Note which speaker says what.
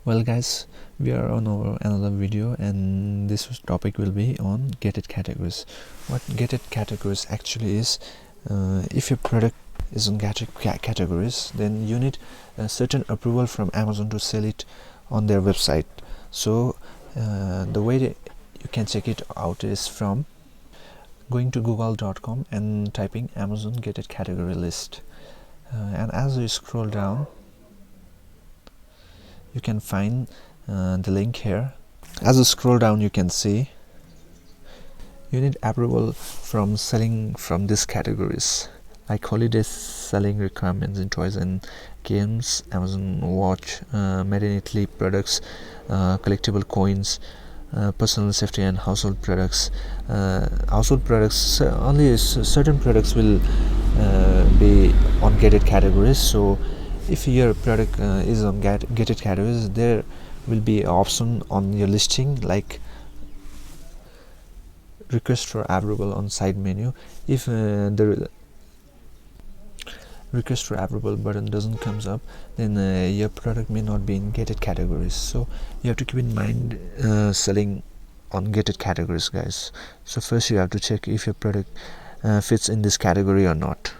Speaker 1: Well guys, we are on our another video, and this topic will be on gated categories. What gated categories actually is, if your product is on gated categories, then you need a certain approval from Amazon to sell it on their website. So the way you can check it out is from going to google.com and typing Amazon gated category list, and as you scroll down you can find the link here. As you scroll down you can see you need approval from selling from these categories like holiday selling requirements in toys and games, Amazon watch, made in Italy products, collectible coins, personal safety and household products. Household products, only certain products will be on gated categories. So if your product is on gated categories, there will be an option on your listing like request for approval on side menu. If the request for approval button doesn't comes up, then your product may not be in gated categories. So you have to keep in mind selling on gated categories, guys. So first you have to check if your product fits in this category or not.